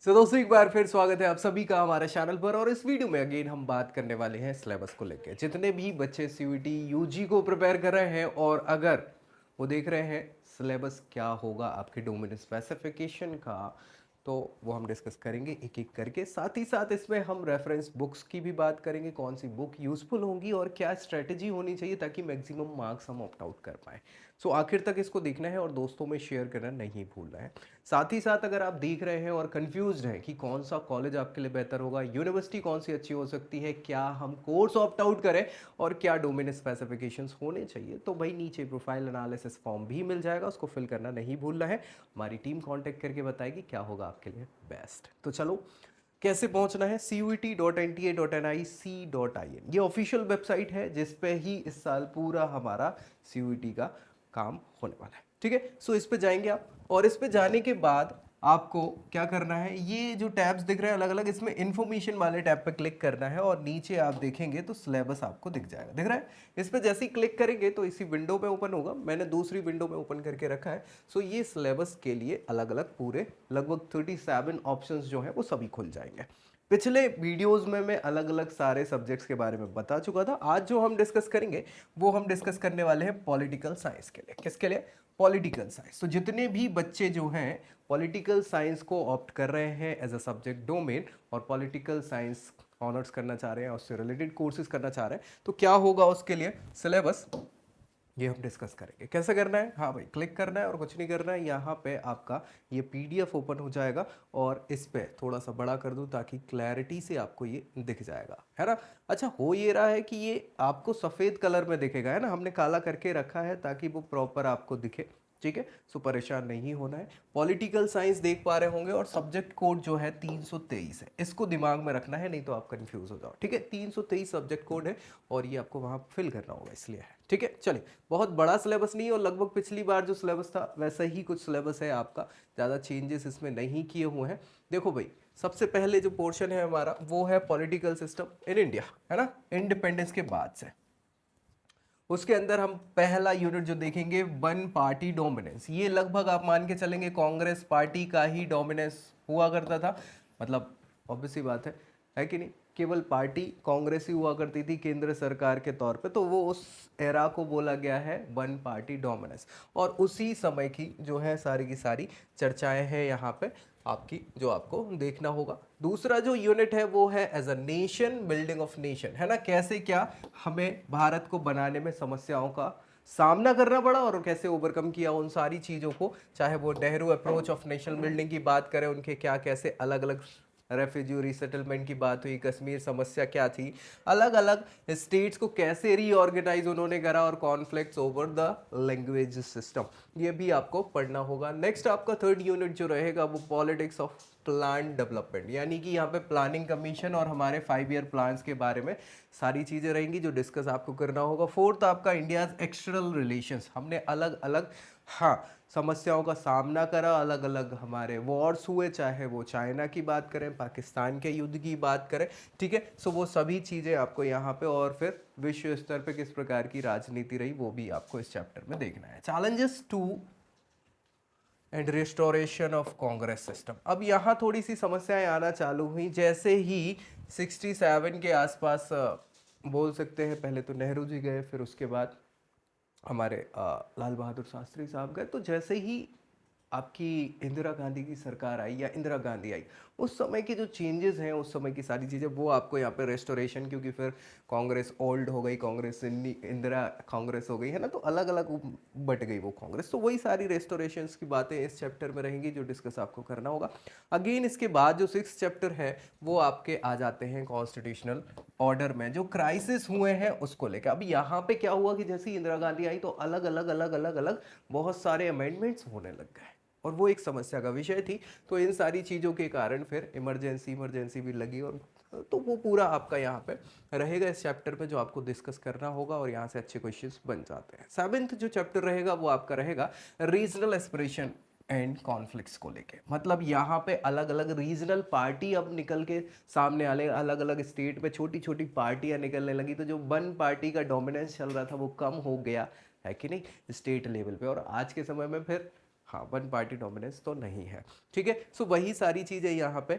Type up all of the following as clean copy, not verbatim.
दोस्तों एक बार फिर स्वागत है आप सभी का हमारे चैनल पर। और इस वीडियो में अगेन हम बात करने वाले हैं सिलेबस को लेकर। जितने भी बच्चे सीयूईटी यूजी को प्रिपेयर कर रहे हैं और अगर वो देख रहे हैं सिलेबस क्या होगा आपके डोमेन स्पेसिफिकेशन का, तो वो हम डिस्कस करेंगे एक एक करके। साथ ही साथ इसमें हम रेफरेंस बुक्स की भी बात करेंगे, कौन सी बुक यूज़फुल होंगी और क्या स्ट्रेटजी होनी चाहिए ताकि मैक्सिमम मार्क्स हम ऑप्ट आउट कर पाएँ। आखिर तक इसको देखना है और दोस्तों में शेयर करना नहीं भूलना है। साथ ही साथ अगर आप देख रहे हैं और कंफ्यूज्ड हैं कि कौन सा कॉलेज आपके लिए बेहतर होगा, यूनिवर्सिटी कौन सी अच्छी हो सकती है, क्या हम कोर्स ऑप्ट आउट करें और क्या डोमेन स्पेसिफिकेशंस होने चाहिए, तो भाई नीचे प्रोफाइल एनालिसिस फॉर्म भी मिल जाएगा, उसको फिल करना नहीं भूलना है। हमारी टीम कांटेक्ट करके बताएगी क्या होगा आपके लिए बेस्ट। तो चलो, कैसे पहुंचना है? CUET.NTA.NIC.IN ये ऑफिशियल वेबसाइट है जिस पे ही इस साल पूरा हमारा CUET का काम होने वाला है। ठीक है, इस पे जाएंगे आप और इस पे जाने के बाद आपको क्या करना है, ये जो टैब्स दिख रहे हैं अलग अलग, इसमें इंफॉर्मेशन वाले टैब पे क्लिक करना है और नीचे आप देखेंगे तो सिलेबस आपको दिख जाएगा। दिख रहा है? इस पे जैसे ही क्लिक करेंगे तो इसी विंडो में ओपन होगा। मैंने दूसरी विंडो में ओपन करके रखा है। ये सिलेबस के लिए अलग अलग पूरे लगभग 37 ऑप्शंस जो है वो सभी खुल जाएंगे। पिछले वीडियोस में मैं अलग अलग सारे सब्जेक्ट्स के बारे में बता चुका था। आज जो हम डिस्कस करेंगे वो हम डिस्कस करने वाले हैं पॉलिटिकल साइंस के लिए। किसके लिए? Political science. तो जितने भी बच्चे जो हैं पॉलिटिकल साइंस को ऑप्ट कर रहे हैं एज अ सब्जेक्ट डोमेन और पॉलिटिकल साइंस ऑनर्स करना चाह रहे हैं, उससे रिलेटेड कोर्सेज करना चाह रहे हैं, तो क्या होगा उसके लिए सिलेबस, ये हम डिस्कस करेंगे। कैसे करना है? हाँ भाई, क्लिक करना है और कुछ नहीं करना है। यहाँ पे आपका ये पीडीएफ ओपन हो जाएगा और इस पे थोड़ा सा बड़ा कर दूँ ताकि क्लैरिटी से आपको ये दिख जाएगा, है ना। अच्छा, हो ये रहा है कि ये आपको सफ़ेद कलर में दिखेगा, है ना, हमने काला करके रखा है ताकि वो प्रॉपर आपको दिखे। ठीक है, परेशान नहीं होना है। पॉलिटिकल साइंस देख पा रहे होंगे और सब्जेक्ट कोड जो है 323 है, इसको दिमाग में रखना है, नहीं तो आप कंफ्यूज हो जाओ। ठीक है, 323 सब्जेक्ट कोड है और ये आपको वहाँ फिल करना होगा, इसलिए है। ठीक है, चलिए, बहुत बड़ा सिलेबस नहीं है और लगभग पिछली बार जो सिलेबस था वैसा ही कुछ सिलेबस है आपका, ज़्यादा चेंजेस इसमें नहीं किए हुए हैं। देखो भाई, सबसे पहले जो पोर्शन है हमारा वो है पॉलिटिकल सिस्टम इन इंडिया, है ना, इंडिपेंडेंस के बाद से। उसके अंदर हम पहला यूनिट जो देखेंगे, वन पार्टी डोमिनेंस। ये लगभग आप मान के चलेंगे कांग्रेस पार्टी का ही डोमिनेंस हुआ करता था। मतलब ऑब्वियस सी बात है कि नहीं, केवल पार्टी कांग्रेस ही हुआ करती थी केंद्र सरकार के तौर पे, तो वो उस एरा को बोला गया है वन पार्टी डोमिनेंस। और उसी समय की जो है सारी की सारी चर्चाएं हैं यहाँ पे आपकी, जो आपको देखना होगा। दूसरा जो यूनिट है वो है as a nation, building of nation, है ना, कैसे क्या हमें भारत को बनाने में समस्याओं का सामना करना पड़ा और कैसे ओवरकम किया उन सारी चीज़ों को, चाहे वो Nehru approach of nation building की बात करें, उनके क्या कैसे अलग अलग रेफ्यूजी रीसेटलमेंट की बात हुई, कश्मीर समस्या क्या थी, अलग अलग स्टेट्स को कैसे रीऑर्गेनाइज उन्होंने करा और conflicts over the language system, ये भी आपको पढ़ना होगा। नेक्स्ट आपका थर्ड यूनिट जो रहेगा वो पॉलिटिक्स ऑफ प्लान डेवलपमेंट, यानी कि यहाँ पे प्लानिंग कमीशन और हमारे 5 ईयर प्लान्स के बारे में सारी चीज़ें रहेंगी जो डिस्कस आपको करना होगा। फोर्थ आपका इंडियाज एक्सटर्नल रिलेशंस, हमने अलग अलग, हाँ, समस्याओं का सामना करा, अलग अलग हमारे वॉर्स हुए, चाहे वो चाइना की बात करें, पाकिस्तान के युद्ध की बात करें। ठीक है, वो सभी चीज़ें आपको यहाँ पे, और फिर विश्व स्तर पे किस प्रकार की राजनीति रही वो भी आपको इस चैप्टर में देखना है। Challenges to and restoration of Congress system. अब यहाँ थोड़ी सी समस्याएं आना चालू हुई जैसे ही 67 के आसपास, बोल सकते हैं पहले तो नेहरू जी गए, फिर उसके बाद हमारे लाल बहादुर शास्त्री साहब गए। तो जैसे ही आपकी इंदिरा गांधी की सरकार आई या इंदिरा गांधी आई, उस समय के जो चेंजेस हैं, उस समय की सारी चीज़ें वो आपको यहाँ पे रेस्टोरेशन, क्योंकि फिर कांग्रेस ओल्ड हो गई, कांग्रेस इंदिरा कांग्रेस हो गई, है ना, तो अलग अलग बट गई वो कांग्रेस। तो वही सारी रेस्टोरेशन की बातें इस चैप्टर में रहेंगी जो डिस्कस आपको करना होगा। अगेन इसके बाद जो 6th चैप्टर है वो आपके आ जाते हैं कॉन्स्टिट्यूशनल ऑर्डर में, जो क्राइसिस हुए हैं उसको लेकर। अब यहाँ पे क्या हुआ कि जैसे इंदिरा गांधी आई तो अलग अलग अलग अलग अलग बहुत सारे अमेंडमेंट्स होने लग गए और वो एक समस्या का विषय थी। तो इन सारी चीज़ों के कारण फिर इमरजेंसी भी लगी, और तो वो पूरा आपका यहाँ पे रहेगा इस चैप्टर पे जो आपको डिस्कस करना होगा और यहाँ से अच्छे क्वेश्चंस बन जाते हैं। 7th जो चैप्टर रहेगा वो आपका रहेगा रीजनल एस्पिरेशन एंड कॉन्फ्लिक्ट्स को लेके। मतलब यहाँ पे अलग अलग रीजनल पार्टी अब निकल के सामने आने, अलग अलग स्टेट में छोटी छोटी पार्टियां निकलने लगी, तो जो वन पार्टी का डोमिनेंस चल रहा था वो कम हो गया, है कि नहीं, स्टेट लेवल पे। और आज के समय में फिर हाँ, वन पार्टी डोमिनेंस तो नहीं है, ठीक है। सो वही सारी चीज़ें यहाँ पे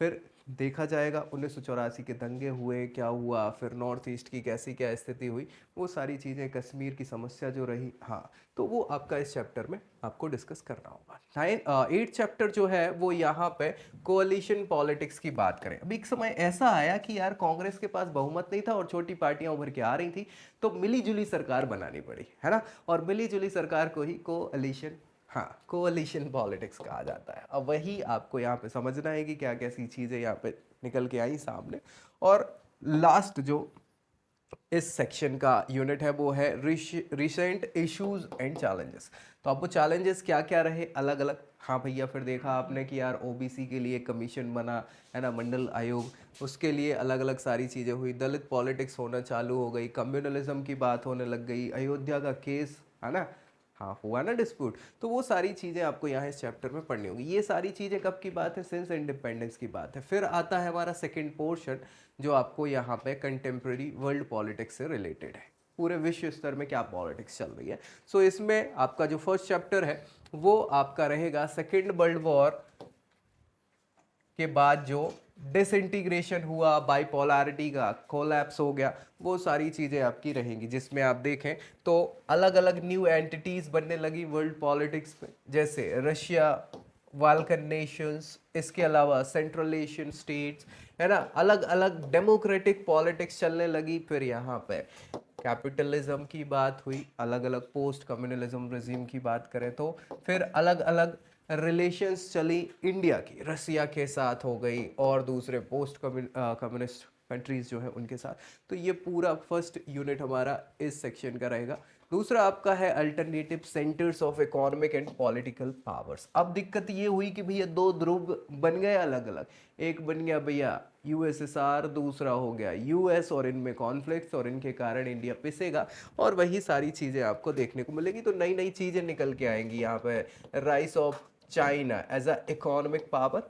फिर देखा जाएगा। 1984 के दंगे हुए, क्या हुआ, फिर नॉर्थ ईस्ट की कैसी क्या स्थिति हुई, वो सारी चीज़ें, कश्मीर की समस्या जो रही, हाँ, तो वो आपका इस चैप्टर में आपको डिस्कस करना होगा। 8th चैप्टर जो है वो यहाँ पे कोalition पॉलिटिक्स की बात करें। अभी एक समय ऐसा आया कि यार कांग्रेस के पास बहुमत नहीं था और छोटी पार्टियां उभर के आ रही थी, तो मिली जुली सरकार बनानी पड़ी, है ना, और मिली जुली सरकार को ही कोalition, हाँ, कोalition पॉलिटिक्स कहा जाता है। अब वही आपको यहाँ पे समझना है कि क्या कैसी चीज़ें यहाँ पे निकल के आई सामने। और लास्ट जो इस सेक्शन का यूनिट है वो है रिसेंट इश्यूज एंड चैलेंजेस। तो आपको चैलेंजेस क्या क्या रहे अलग अलग, हाँ भैया, फिर देखा आपने कि यार ओबीसी के लिए कमीशन बना, है ना, मंडल आयोग, उसके लिए अलग अलग सारी चीज़ें हुई, दलित पॉलिटिक्स होना चालू हो गई, कम्युनलिज्म की बात होने लग गई, अयोध्या का केस, है ना, हाँ, हुआ ना डिस्प्यूट। तो वो सारी चीज़ें आपको यहाँ इस चैप्टर में पढ़नी होगी। ये सारी चीज़ें कब की बात है, सिंस इंडिपेंडेंस की बात है। फिर आता है हमारा सेकंड पोर्शन जो आपको यहाँ पे कंटेम्प्रेरी वर्ल्ड पॉलिटिक्स से रिलेटेड है, पूरे विश्व स्तर में क्या पॉलिटिक्स चल रही है। सो इसमें आपका जो फर्स्ट चैप्टर है वो आपका रहेगा सेकेंड वर्ल्ड वॉर के बाद जो डिसइंटीग्रेशन हुआ, बाइपोलैरिटी का कोलैप्स हो गया, वो सारी चीज़ें आपकी रहेंगी, जिसमें आप देखें तो अलग अलग न्यू एंटिटीज़ बनने लगी वर्ल्ड पॉलिटिक्स में, जैसे रशिया, बाल्कन नेशंस, इसके अलावा सेंट्रल एशियन स्टेट्स, है ना, अलग अलग डेमोक्रेटिक पॉलिटिक्स चलने लगी। फिर यहाँ पे कैपिटलिज्म की बात हुई, अलग अलग पोस्ट कम्युनलिज्म रेजिम की बात करें तो फिर अलग अलग रिलेशंस चली इंडिया की रसिया के साथ हो गई और दूसरे पोस्ट कम्युनिस्ट कंट्रीज जो है उनके साथ। तो ये पूरा फर्स्ट यूनिट हमारा इस सेक्शन का रहेगा। दूसरा आपका है alternative centres of economic and political powers. अब दिक्कत ये हुई कि भैया दो ध्रुव बन गए अलग अलग, एक बन गया भैया यूएसएसआर, दूसरा हो गया यूएस, और इनमें कॉन्फ्लिक्ट्स और इनके कारण इंडिया पिसेगा और वही सारी चीज़ें आपको देखने को मिलेगी। तो नई नई चीज़ें निकल के आएंगी यहाँ पे, rise of China as a economic power,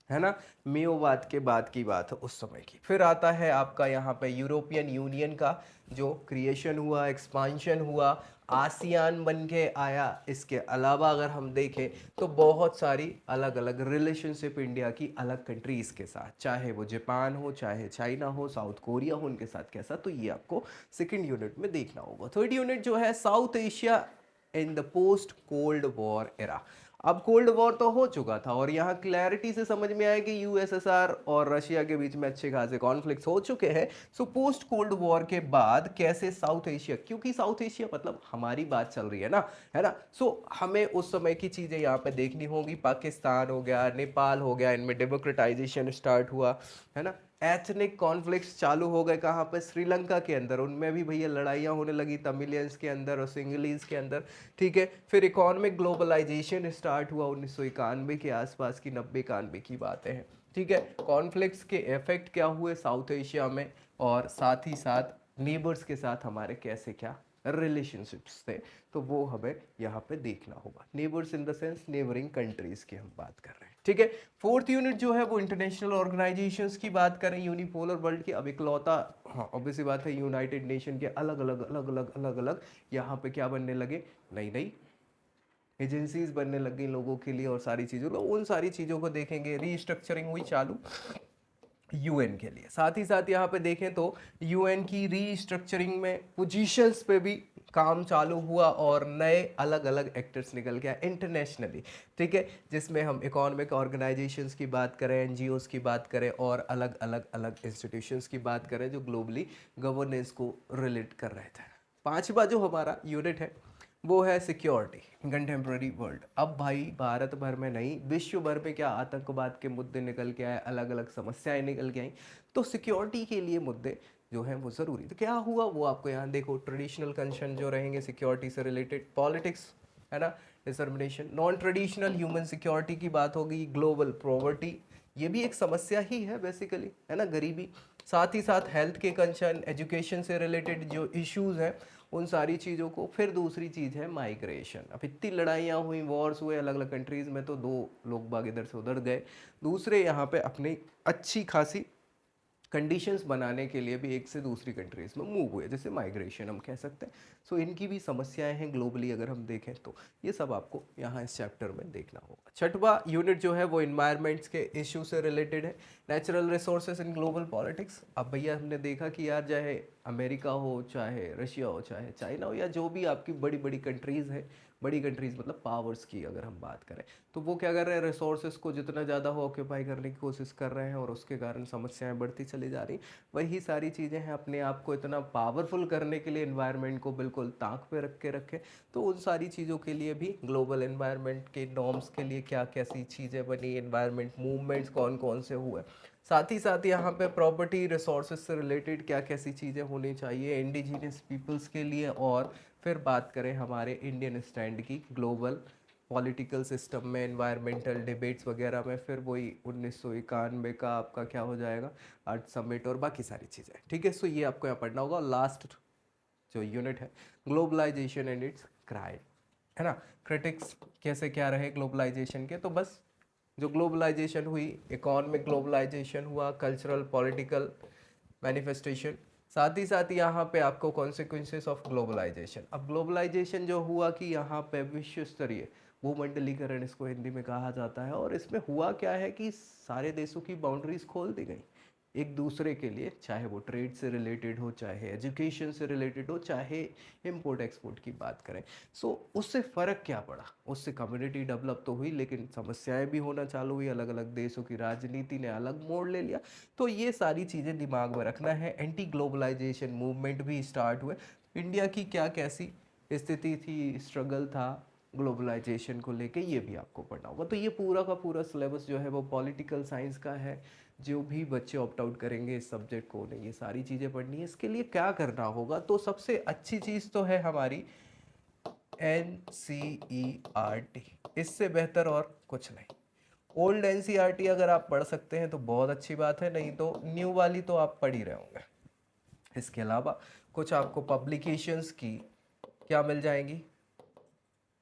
है ना, मेओवाद के बाद की बात है उस समय की। फिर आता है आपका यहाँ पे यूरोपियन यूनियन का जो क्रिएशन हुआ, एक्सपांशन हुआ, आसियान बन के आया। इसके अलावा अगर हम देखें तो बहुत सारी अलग अलग रिलेशनशिप इंडिया की अलग कंट्रीज़ के साथ, चाहे वो जापान हो, चाहे चाइना हो, साउथ कोरिया हो, उनके साथ कैसा, तो ये आपको सेकेंड यूनिट में देखना होगा। थर्ड यूनिट जो है south Asia in the post cold war era. अब कोल्ड वॉर तो हो चुका था और यहाँ क्लैरिटी से समझ में आया कि यूएसएसआर और रशिया के बीच में अच्छे खासे कॉन्फ्लिक्ट्स हो चुके हैं। सो पोस्ट कोल्ड वॉर के बाद कैसे साउथ एशिया, क्योंकि साउथ एशिया मतलब हमारी बात चल रही है ना, है ना, सो हमें उस समय की चीज़ें यहाँ पे देखनी होगी। पाकिस्तान हो गया, नेपाल हो गया, इनमें डेमोक्रेटाइजेशन स्टार्ट हुआ, है ना, एथनिक कॉन्फ्लिक्ट्स चालू हो गए कहाँ पर, श्रीलंका के अंदर, उनमें भी भैया लड़ाइयाँ होने लगी तमिलियंस के अंदर और सिंगलीज के अंदर, ठीक है। फिर इकोनॉमिक ग्लोबलाइजेशन स्टार्ट हुआ 1991 के आसपास की, 90-91 की बातें हैं, ठीक है। कॉन्फ्लिक्ट्स के इफेक्ट क्या हुए साउथ एशिया में, और साथ ही साथ नेबर्स के साथ हमारे कैसे क्या रिलेशनशिप्स थे, तो वो हमें यहाँ पे देखना होगा। Neighbours in the sense neighbouring countries की हम बात कर रहे हैं, ठीक है। फोर्थ यूनिट जो है वो इंटरनेशनल ऑर्गेनाइजेशंस की बात करें, यूनिपोलर वर्ल्ड की। अब इकलौता, हाँ ऑब्वियसली बात है, यूनाइटेड नेशन के अलग अलग यहाँ पे क्या बनने लगे, नई नई एजेंसीज बनने लग गई लोगों के लिए और सारी चीज़ों, उन सारी चीज़ों को देखेंगे। रीस्ट्रक्चरिंग हुई चालू यूएन के लिए। साथ ही साथ यहाँ पे देखें तो यूएन की रीस्ट्रक्चरिंग में पोजीशंस पे भी काम चालू हुआ और नए अलग अलग एक्टर्स निकल गया इंटरनेशनली, ठीक है, जिसमें हम इकोनॉमिक ऑर्गेनाइजेशंस की बात करें, एनजीओस की बात करें और अलग अलग अलग इंस्टीट्यूशंस की बात करें जो ग्लोबली गवर्नेंस को रिलेट कर रहे थे। पांचवा जो हमारा यूनिट है वो है सिक्योरिटी कंटेम्प्रेरी वर्ल्ड। अब भाई भारत भर में नहीं, विश्व भर में क्या आतंकवाद के मुद्दे निकल के आए, अलग अलग समस्याएं निकल के आई, तो सिक्योरिटी के लिए मुद्दे जो हैं वो ज़रूरी। तो क्या हुआ वो आपको यहाँ देखो, ट्रेडिशनल कंसर्न जो रहेंगे सिक्योरिटी से रिलेटेड, पॉलिटिक्स, है ना, determination, non traditional human security की बात होगी, ग्लोबल पॉवर्टी, ये भी एक समस्या ही है बेसिकली, है ना, गरीबी। साथ ही साथ हेल्थ के कंसर्न, एजुकेशन से रिलेटेड जो इश्यूज हैं उन सारी चीज़ों को। फिर दूसरी चीज़ है माइग्रेशन। अब इतनी लड़ाइयाँ हुई, वॉर्स हुए अलग अलग कंट्रीज़ में, तो दो लोग बाग इधर से उधर गए, दूसरे यहाँ पे अपनी अच्छी खासी कंडीशंस बनाने के लिए भी एक से दूसरी कंट्रीज में मूव हुए, जैसे माइग्रेशन हम कह सकते हैं। सो इनकी भी समस्याएं हैं ग्लोबली अगर हम देखें तो, ये सब आपको यहाँ इस चैप्टर में देखना होगा। छठवां यूनिट जो है वो इन्वायरमेंट्स के इशू से रिलेटेड है, natural resources in global politics. अब भैया हमने देखा कि यार चाहे अमेरिका हो, चाहे रशिया हो, चाहे चाइना हो, या जो भी आपकी बड़ी बड़ी कंट्रीज़ हैं, बड़ी कंट्रीज़ मतलब पावर्स की अगर हम बात करें, तो वो क्या कर रहे हैं, रिसोर्सेज को जितना ज़्यादा हो ऑक्यूपाई करने की कोशिश कर रहे हैं और उसके कारण समस्याएं बढ़ती चली जा रही। वही सारी चीज़ें हैं, अपने आप को इतना पावरफुल करने के लिए एनवायरनमेंट को बिल्कुल ताक पे रख के रखें। तो उन सारी चीज़ों के लिए भी ग्लोबल एनवायरनमेंट के नॉर्म्स के लिए क्या कैसी चीज़ें बनी, एनवायरनमेंट मूवमेंट्स कौन कौन से हुए, साथ ही यहाँ पे प्रॉपर्टी रिसोर्सेज से रिलेटेड क्या कैसी चीज़ें होनी चाहिए इंडिजिनियस पीपल्स के लिए। और फिर बात करें हमारे इंडियन स्टैंड की ग्लोबल पॉलिटिकल सिस्टम में, एनवायरमेंटल डिबेट्स वगैरह में, फिर वही 1991 का आपका क्या हो जाएगा, अर्थ समिट और बाकी सारी चीज़ें। ठीक है, सो ये आपको यहाँ पढ़ना होगा। लास्ट जो यूनिट है ग्लोबलाइजेशन एंड इट्स क्राइम, है ना, क्रिटिक्स कैसे क्या रहे ग्लोबलाइजेशन के। तो बस जो ग्लोबलाइजेशन हुई, इकोनॉमिक ग्लोबलाइजेशन हुआ, कल्चरल पॉलिटिकल मैनिफेस्टेशन, साथ ही यहाँ पे आपको कॉन्सिक्वेंसेस ऑफ ग्लोबलाइजेशन। अब ग्लोबलाइजेशन जो हुआ कि यहाँ पे विश्व स्तरीय भूमंडलीकरण इसको हिंदी में कहा जाता है, और इसमें हुआ क्या है कि सारे देशों की बाउंड्रीज खोल दी गई एक दूसरे के लिए, चाहे वो ट्रेड से रिलेटेड हो, चाहे एजुकेशन से रिलेटेड हो, चाहे इंपोर्ट एक्सपोर्ट की बात करें। सो उससे फ़र्क क्या पड़ा, उससे कम्युनिटी डेवलप तो हुई लेकिन समस्याएं भी होना चालू हुई, अलग अलग देशों की राजनीति ने अलग मोड़ ले लिया। तो ये सारी चीज़ें दिमाग में रखना है। एंटी ग्लोबलाइजेशन मूवमेंट भी स्टार्ट हुए, इंडिया की क्या कैसी स्थिति थी, स्ट्रगल था ग्लोबलाइजेशन को लेके, ये भी आपको पढ़ना होगा। तो ये पूरा का पूरा सिलेबस जो है वो पॉलिटिकल साइंस का है। जो भी बच्चे ऑप्ट आउट करेंगे इस सब्जेक्ट को, उन्हें ये सारी चीज़ें पढ़नी है। इसके लिए क्या करना होगा, तो सबसे अच्छी चीज़ तो है हमारी NCERT, इससे बेहतर और कुछ नहीं। ओल्ड NCERT अगर आप पढ़ सकते हैं तो बहुत अच्छी बात है, नहीं तो न्यू वाली तो आप पढ़ ही रहे होंगे। इसके अलावा कुछ आपको पब्लिकेशंस की क्या मिल जाएंगी,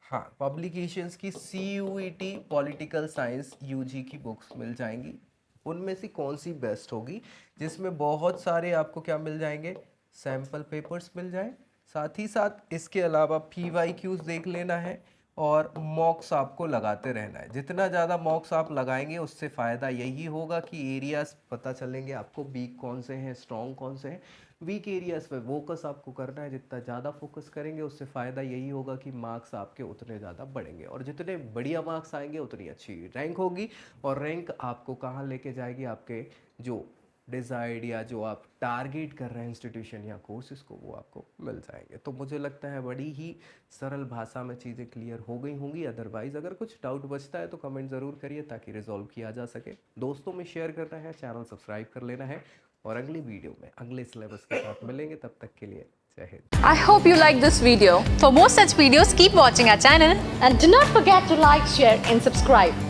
हाँ पब्लिकेशंस की CUET पॉलिटिकल साइंस UG की बुक्स मिल जाएंगी। उनमें से कौन सी बेस्ट होगी, जिसमें बहुत सारे आपको क्या मिल जाएंगे, सैम्पल पेपर्स मिल जाएं। साथ ही साथ इसके अलावा PYQs देख लेना है और मॉक्स आपको लगाते रहना है। जितना ज़्यादा मॉक्स आप लगाएंगे उससे फ़ायदा यही होगा कि एरियाज पता चलेंगे आपको, वीक कौन से हैं, स्ट्रॉन्ग कौन से हैं। वीक एरियाज पे फोकस आपको करना है, जितना ज़्यादा फोकस करेंगे उससे फ़ायदा यही होगा कि मार्क्स आपके उतने ज़्यादा बढ़ेंगे, और जितने बढ़िया मार्क्स आएंगे उतनी अच्छी रैंक होगी। और रैंक आपको कहाँ लेके जाएगी, आपके जो डिज़ायर्ड या जो आप टारगेट कर रहे हैं इंस्टीट्यूशन या कोर्सेज को, वो आपको मिल जाएंगे। तो मुझे लगता है बड़ी ही सरल भाषा में चीज़ें क्लियर हो गई होंगी। अदरवाइज़ अगर कुछ डाउट बचता है तो कमेंट ज़रूर करिए ताकि रिजॉल्व किया जा सके। दोस्तों में शेयर करना है, चैनल सब्सक्राइब कर लेना है, और अगली वीडियो में अगले सिलेबस के साथ मिलेंगे। तब तक के लिए जय Hind. I hope you like this video. For more such videos, keep watching our channel and do not forget to like, share and subscribe.